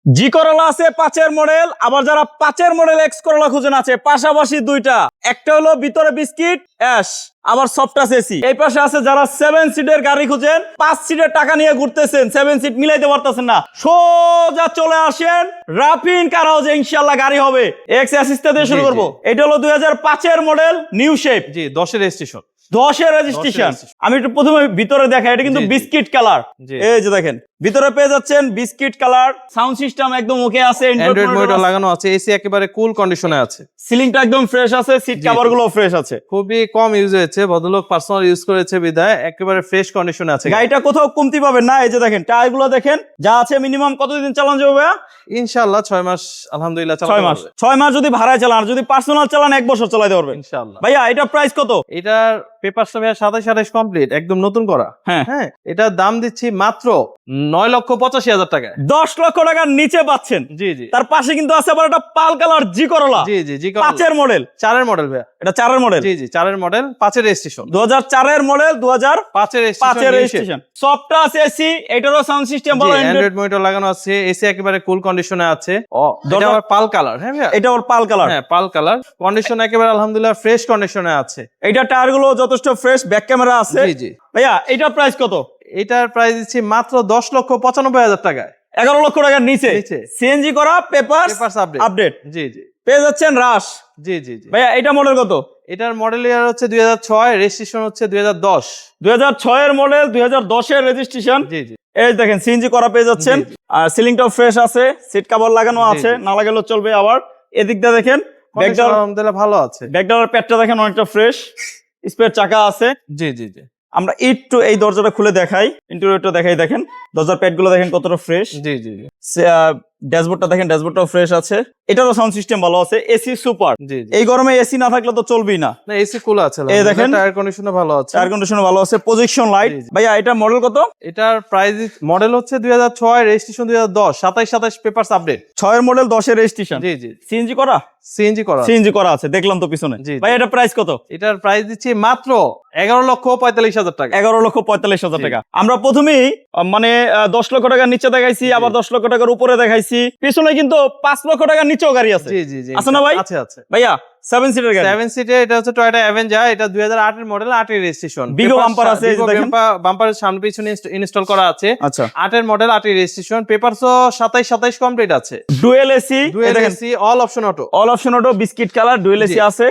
জি করলা আছে 5-এর মডেল, আবার যারা 5-এর মডেল এক্স করলা খুঁজেন আছে পাশাপাশি দুইটা, একটা হলো ভিতরে বিস্কিট অ্যাশ, আবার সফট টাচ এসি। এই পাশে আছে যারা 7 সিটের গাড়ি খুঁজেন, 5 সিটের টাকা নিয়ে ঘুরতেছেন, 7 সিট মিলাইতে পারতেছেন না, সোজা চলে আসেন রাফিন কার হাউসে, ইনশাআল্লাহ গাড়ি হবে। এক্স অ্যাসিস্টে দিয়ে শুরু করব। এটা হলো 2005-এর মডেল নিউ শেপ, জি 10-এর রেজিস্ট্রেশন। 10-এর রেজিস্ট্রেশন। আমি একটু প্রথমে ভিতরে দেখাই, এটা কিন্তু বিস্কিট কালার। এই যে দেখেন ভিতরে পেয়ে যাচ্ছেন বিস্কিট কালার, সাউন্ড সিস্টেম একদম ওকে আছে, অ্যান্ড্রয়েড মনিটর লাগানো আছে, এসি একেবারে কুল কন্ডিশনে আছে, সিলিংটা একদম ফ্রেশ আছে, সিট কভার গুলো ফ্রেশ আছে। খুবই কম ইউজ হয়েছে, ভদ্রলোক পার্সোনাল ইউজ করেছে বিধায় একেবারে ফ্রেশ কন্ডিশনে আছে। গাড়িটা কোথাও কমতি পাবেন না। এই যে দেখেন টায়ার গুলো দেখেন, যা আছে মিনিমাম কতদিন চালানো যাবে ভাইয়া? ইনশাআল্লাহ 6 মাস আলহামদুলিল্লাহ চালানো 6 মাস। যাবে। 6 মাস যদি ভাড়ায় চালান, আর যদি পার্সোনাল চালান 1 বছর চালাতে পারবেন ইনশাআল্লাহ। ভাইয়া এটা প্রাইস কত? এটার পেপারসটা ভাইয়া 27 কমপ্লিট, একদম নতুন করা। হ্যাঁ এটার দাম দিচ্ছি মাত্র 9,85,000 টাকায়। 10 লক্ষ টাকার নিচে পাচ্ছেন। জি জি। তার পাশে কিন্তু আছে আবার একটা পাল কালার জি করলা। জি জি জি। 5-এর মডেল। 4-এর মডেল ভাইয়া। এটা 4-এর মডেল। জি জি 4-এর মডেল, 5-এর রেজিস্ট্রেশন। 2004-এর মডেল, 2005-এর রেজিস্ট্রেশন। সফট টাচ এসি, এটারও সাউন্ড সিস্টেম ভালো, অ্যান্ড্রয়েড মনিটর লাগানো আছে, এসি একেবারে কুল কন্ডিশনে আছে। এটা আবার পাল কালার। হ্যাঁ ভাইয়া এটা ওর পাল কালার। হ্যাঁ পাল কালার, কন্ডিশন একেবারে আলহামদুলিল্লাহ ফ্রেশ কন্ডিশনে আছে। এইটা টায়ার গুলো যথেষ্ট ফ্রেশ, ব্যাক ক্যামেরা আছে। জি জি। ভাইয়া এটার প্রাইস কত? এটার প্রাইস দিচ্ছি মাত্র 10,95,000 টাকায়। 11 লক্ষ টাকার নিচে সিএনজি করা, পেপারস আপডেট। জি জি। পেয়ে যাচ্ছেন রাশ। জি জি জি। ভাইয়া এটা মডেল কত? এটার মডেল ইয়ার হচ্ছে 2006, রেজিস্ট্রেশন হচ্ছে 2010। 2006-এর মডেল, 2010-এর রেজিস্ট্রেশন। জি জি। এই দেখেন সিএনজি করা পেয়ে যাচ্ছেন, আর সিলিংটাও ফ্রেশ আছে, সিট কভার লাগানো আছে, না লাগালেও চলবে। আবার এদিকটা দেখেন, ব্যাকডার আলহামদুলিল্লাহ ভালো আছে, ব্যাকডারের প্যাডটা দেখেন অনেকটা ফ্রেশ, স্পেয়ার চাকা আছে। জি জি জি। আমরা একটু এই দরজাটা খুলে দেখাই, ইন্টেরিয়রটা দেখাই। দেখেন দরজার প্যাড গুলো দেখেন কতটা ফ্রেশ। জি জি জি। ড্যাশবোর্ডটা দেখেন, ড্যাশবোর্ডটাও ফ্রেশ আছে, এটারও সাউন্ড সিস্টেম ভালো আছে, এসি সুপার। জি জি। এই গরমে এসি না থাকলে তো চলবেই না। না এসি কুল আছে, এই দেখেন টায়ার কন্ডিশনও ভালো আছে, এয়ার কন্ডিশন ভালো আছে, প্রজেকশন লাইট। ভাইয়া এটা মডেল কত? এটার প্রাইস মডেল হচ্ছে 2006, রেজিস্ট্রেশন 2010, 27 পেপারস আপডেট। 6-এর মডেল, 10-এর রেজিস্ট্রেশন। জি জি। সিএনজি করা? সিএনজি করা, সিএনজি করা আছে, দেখলাম তো পিছনে। ভাই এটা প্রাইস কত? এটার প্রাইস দিচ্ছি মাত্র 11,45,000 টাকা। 11,45,000 টাকা। আমরা প্রথমেই মানে 10 লক্ষ টাকার নিচে দেখাইছি, আবার 10 লক্ষ টাকার উপরে দেখাইছি, পিছনে কিন্তু 5 লক্ষ টাকার নিচেও গাড়ি আছে। জি জি জি। আছে না ভাই? আছে আছে ভাইয়া 7 সিটের গাড়ি। 7 সিটে এটা হচ্ছে টয়োটা অ্যাভেঞ্জার, এটা 2008-এর মডেল, 8-এর রেজিস্ট্রেশন। বিগো বাম্পার আছে, এই যে দেখেন বাম্পারের সামনে পিছনে ইনস্টল করা আছে। আচ্ছা 8-এর মডেল, 8-এর রেজিস্ট্রেশন, পেপারসও 27 কমপ্লিট আছে। Dual AC, dual AC, all option auto. All option auto, biscuit colour, dual AC আছে,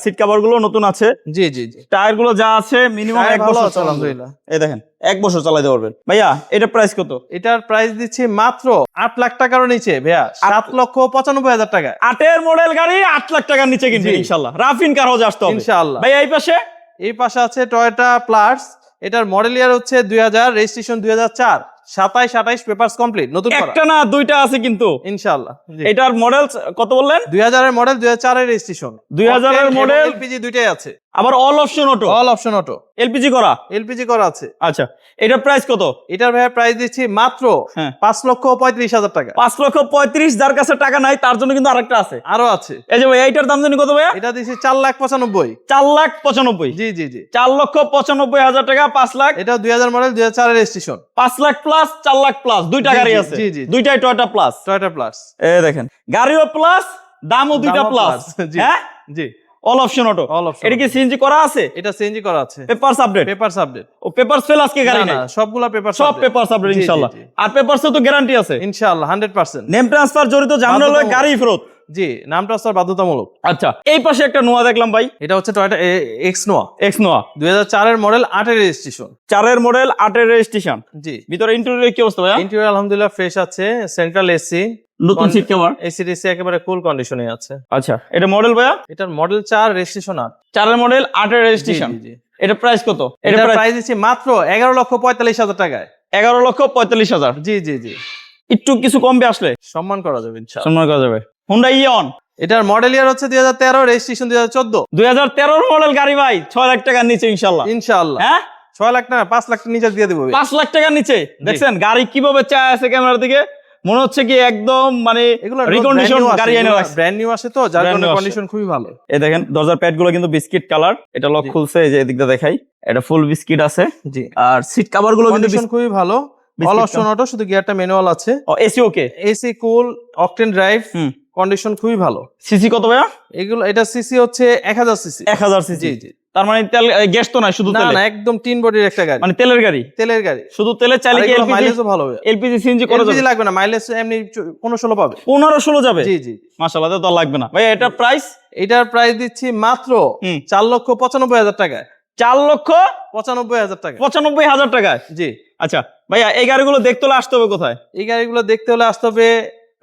সিট কভার গুলো নতুন আছে। জি জি জি। টায়ার গুলো যা আছে মিনিমাম 1 বছর চালানো। আলহামদুলিল্লাহ এই দেখেন 1 বছর চালাতে পারবেন। ভাইয়া এটা প্রাইস কত? এটার প্রাইস দিচ্ছি মাত্র 8 লাখ টাকারও নিচে ভাইয়া, 7,95,000 টাকায়। 8-এর মডেল গাড়ি 8 লাখ টাকার নিচে কিনবেন ইনশাআল্লাহ। রাফিন কার হাউসে আসতে হবে ইনশাআল্লাহ। ভাই এই পাশে? এই পাশে আছে টয়োটা প্লাস, এটার মডেল ইয়ার হচ্ছে 2000, রেজিস্ট্রেশন 2004, 27 পেপারস কমপ্লিট, নতুন করা। একটা না দুইটা আছে কিন্তু ইনশাআল্লাহ। এটার মডেল কত বললেন? 2000-এর মডেল, 2004-এর রেজিস্ট্রেশন। 2000-এর মডেল, এলপিজি দুইটাই আছে, আবার all option auto. All option auto, LPG করা? এলপিজি করা আছে। আচ্ছা এটার প্রাইস কত? এটার ভাইয়া প্রাইস দিচ্ছি মাত্র 5,35,000 টাকা। 5,35,000। যার কাছে টাকা নাই তার জন্য কিন্তু আরেকটা আছে, আরো আছে। এই যে ভাই এইটার দাম জানি কত ভাইয়া? এটা দিচ্ছি 4,95,000। 4,95,000। জি জি জি। 4,95,000 টাকা, 5 লাখ। এটা 2000 মডেল, 2004-এর registration. 5 lakh plus, 4 lakh plus, দুইটা জি, গাড়ি জি, আছে। জি, জি। দুইটাই টয়োটা প্লাস। Toyota plus. এই দেখেন গাড়িও প্লাস, দামও দুইটা দামও প্লাস। জি হ্যাঁ জি। All option auto. All option. এটা কি সিএনজি করা আছে? এটা সিএনজি করা আছে। Papers update? Papers update. ও পেপারস ফেল আজকে গাড়ি নাই? না সবগুলা পেপারস, সব পেপারস আপডেট ইনশাআল্লাহ। আর পেপারসে তো গ্যারান্টি আছে ইনশাআল্লাহ 100%। নেম ট্রান্সফার জড়িত ঝামেলা হলে গাড়ি ফেরত। জি, নাম ট্রান্সফার বাধ্যতামূলক। আচ্ছা এই পাশে একটা নোয়া দেখলাম ভাই, এটা হচ্ছে Toyota x Noah, X Noah. 2004-এর মডেল, 8-এর রেজিস্ট্রেশন। 4-এর মডেল, 8-এর রেজিস্ট্রেশন। জি। ভিতরে ইন্টেরিয়র কি অবস্থা ভাই? ইন্টেরিয়র আলহামদুলিল্লাহ ফ্রেশ আছে, সেন্ট্রাল এসি, নতুন সিট কভার, এসি ডিসি একেবারে কুল কন্ডিশনে আছে। আচ্ছা এটা মডেল ভাইয়া? এটার মডেল 4, রেজিস্ট্রেশন 8। 4-এর মডেল, 8-এর রেজিস্ট্রেশন। জি জি। এটা প্রাইস কত? এটার প্রাইস দিচ্ছি মাত্র 11,45,000 টাকায়। 11,45,000। জি জি জি। একটু কিছু কমবে আসলে সম্মান করা যাবে ইনশাআল্লাহ। সম্মান করা যাবে। হুন্ডা ইয়ন, এটার মডেল ইয়ার হচ্ছে 2013, রেজিস্ট্রেশন 2014। 2013 মডেল গাড়ি ভাই, 6 লাখ টাকার নিচে ইনশাআল্লাহ। ইনশাআল্লাহ। হ্যাঁ 6 লাখ না 5 লাখ নিচে দিয়ে দেবো। 5 লাখ টাকার নিচে। দেখছেন গাড়ি কিভাবে চায় আছে ক্যামেরার দিকে, মনে হচ্ছে কি একদম মানে রিকন্ডিশন গাড়ি এনে রাখছে। ব্র্যান্ড নিউ আসে তো, যার কারণে কন্ডিশন খুবই ভালো। এই দেখেন দরজার প্যাড গুলো কিন্তু বিস্কিট কালার, এটা লক খুলছে, এই যে এদিকটা দেখাই, এটা ফুল বিস্কিট আছে। জি। আর সিট কভার গুলো কিন্তু কন্ডিশন খুবই ভালো। অল অপশন অটো, শুধু গিয়ারটা ম্যানুয়াল আছে। এসি ওকে, এসি কুল, অকটেন ড্রাইভ, হুম। কন্ডিশন খুবই ভালো। সিসি কত ভাইয়া? এগুলো এটা সিসি হচ্ছে 1000 সিসি। 1000 সিসি। জি জি। তার মানে তেল গ্যাস তো নাই, শুধু না তেল? না, একদম টিন বডির একটা গাড়ি, মানে তেলের গাড়ি, তেলের গাড়ি, শুধু তেলে চাইলে কি এলপিজি মাইলেজও ভালো হবে। এলপিজি সিএনজি করা এলপিজি যাবে? লাগবে না, মাইলেজ এমনি 15-16 পাবে। 15-16 যাবে? জি জি। মাশাআল্লাহ, তো লাগবে না ভাই। এটা প্রাইস? এটার প্রাইস দিচ্ছি মাত্র 4,95,000 টাকায়। 4,95,000 টাকা। 95,000 টাকায়? জি। আচ্ছা ভাইয়া, এই গাড়িগুলো দেখতে হলে আসতে হবে কোথায়? এই গাড়িগুলো দেখতে হলে আসতে হবে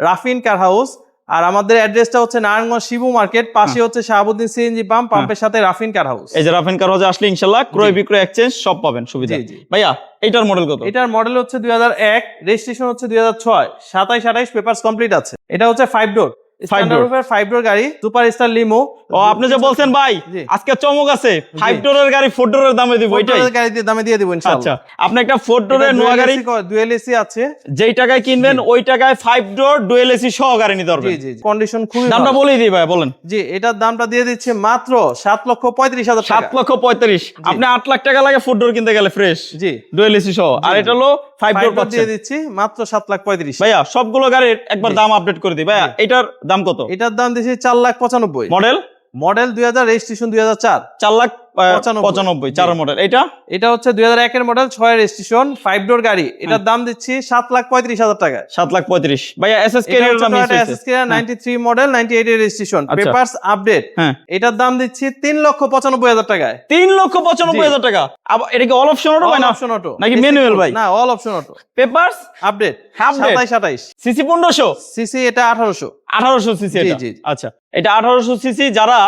রাফিন কার হাউস। আর আমাদের অ্যাড্রেসটা হচ্ছে নারায়ণগঞ্জ শিবু মার্কেট, পাশে হচ্ছে শাহাবুদ্দিন সিএনজি পাম্প, পাম্পের সাথে রাফিন কার হাউস। এই যে রাফিন কার হাউসে আসলে ইনশাআল্লাহ ক্রয় বিক্রয় এক্সচেঞ্জ সব পাবেন সুবিধা। জি জি। ভাইয়া এটার মডেল কত? এটার মডেল হচ্ছে 2001, রেজিস্ট্রেশন হচ্ছে 2006, 27-28 পেপারস কমপ্লিট আছে। এটা হচ্ছে 5 ডোর, স্ট্যান্ডার্ড রূপের 5 ডোর গাড়ি, সুপার স্টার লিমো। ও আপনি যে বলছেন ভাই জি। আজকে চমক আছে, 5 ডোরের গাড়ি 4 ডোরের দামে দিব, এটাই? গাড়ি দিয়ে দামে দিয়ে দিব ইনশাআল্লাহ। আচ্ছা, আপনি একটা 4 ডোরের নোয়া গাড়ি ডুয়েল এসি আছে, যেই টাকায় কিনবেন ওই টাকায় 5 ডোর ডুয়েল এসি সহ গাড়ি নিতে পারবেন। জি জি। কন্ডিশন খুবই ভালো। দামটা বলেই দিই ভাই, বলেন। জি, এটার দামটা দিয়ে দিচ্ছে মাত্র 7,35,000 টাকা। 7,35,000। আপনি 8 লাখ টাকা লাগে 4 ডোর কিনতে গেলে ফ্রেশ, জি, ডুয়েল এসি সহ। আর এটা হলো 5 ডোর দিয়ে পাচ্ছেন। দিচ্ছি মাত্র 7,35,000। ভাইয়া সবগুলো গাড়ির একবার দাম আপডেট করে দিই ভাইয়া। এটার দাম কত? এটার দাম দিচ্ছি 4,95,000। মডেল? Model 2000, registration 2004। 4,95,000 চার মডেল। এটা? এটা হচ্ছে 2001 এর মডেল, 6 এর রেজিস্ট্রেশন, 5 ডোর গাড়ি। এটার দাম দিচ্ছি 7,35,000 টাকা। 7,35,000। ভাইয়া এসএস ক্যারিয়ার দাম এটা এসএস ক্যারিয়ার 93 মডেল, 98 এর রেজিস্ট্রেশন, আচ্ছা। Papers update. হ্যাঁ। এটার দাম দিচ্ছি 3,95,000 টাকায়। 3,95,000 টাকা। আবার এটা কি অল অপশন অটো ভাই, না অপশন অটো নাকি ম্যানুয়াল ভাই? না, all option auto. Papers update update. 27-28 CC 1500? CC এটা 1800। 1800 সিসি এটা? জি, জি। আচ্ছা, এটা 1800 সিসি। যারা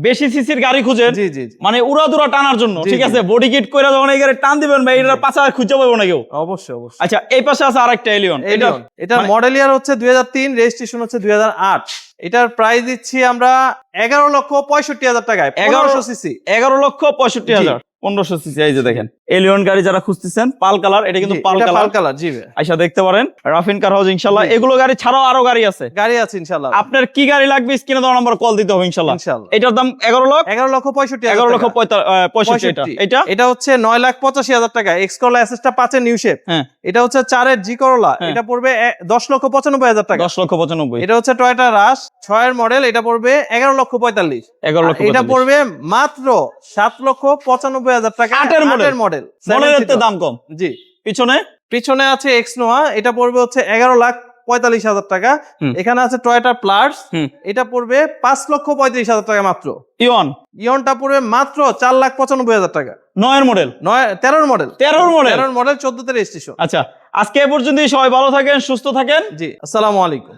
বেশি সিসির গাড়ি খুঁজেন, জি জি জি। মানে উড়াদুরা টানার জন্য, জি, ঠিক জি। আছে, বডি কিট করে যখন এই গাড়ি টান দিবেন ভাই, এটার পাছা খুঁজে পাবো না কেউ। অবশ্যই অবশ্যই। আচ্ছা, এই পাশে আছে আরেকটা এলিয়ন। এলিয়ন, এটার মানে- মডেল ইয়ার হচ্ছে 2003, রেজিস্ট্রেশন হচ্ছে 2008। এটার প্রাইস দিচ্ছি আমরা 11,65,000 টাকায়। 1100 সিসি। 11,65,000। 1500 সিসি। এই যে দেখেন এলিয়ন গাড়ি যারা খুঁজতেছেন, পাল কালার, এটা কিন্তু পাল পাল কালার। কালার। জি ভাই, আচ্ছা, দেখতে পারেন রাফিন কার হাউস ইনশাআল্লাহ। জি, জি। এগুলো গাড়ি ছাড়াও আরো গাড়ি আছে। গাড়ি আছে ইনশাআল্লাহ। আপনার কি গাড়ি লাগবে স্ক্রিনে দেওয়া নাম্বার কল দিতে হবে ইনশাআল্লাহ। ইনশাআল্লাহ। এটার দাম 11,65,000। 11,65,000 এটা? এটা? এটা হচ্ছে 9,85,000 টাকা। এক্স করলা এসএসটা 5 এর নিউ শেপ। হ্যাঁ। এটা হচ্ছে 4 এর জি করলা। হ্যাঁ। এটা পড়বে 10,95,000 টাকা। 10,95,000। এটা হচ্ছে টয়োটা রাশ 6 এর মডেল। এটা পড়বে 11,45,000। 11,45,000। এটা পড়বে মাত্র 7,95,000 টাকা। 8 এর মডেল। মডেল। মডেলের তো দাম কম। জি। পিছনে? পিছনে আছে এক্স নোয়া। এটা পড়বে হচ্ছে 11,45,000 টাকা। হুম। এখানে আছে টয়োটা প্লাস। হুম। এটা পড়বে 5,35,000 টাকা মাত্র। ইয়ন? ইয়নটা পড়বে মাত্র 4,95,000 টাকা। 9 এর মডেল? 13 এর মডেল। 13 মডেল? 13 মডেল, 14 তে রেজিস্ট্রেশন। আচ্ছা, আজকে এ পর্যন্তই। সবাই ভালো থাকেন, সুস্থ থাকেন। জি, আসসালামু আলাইকুম।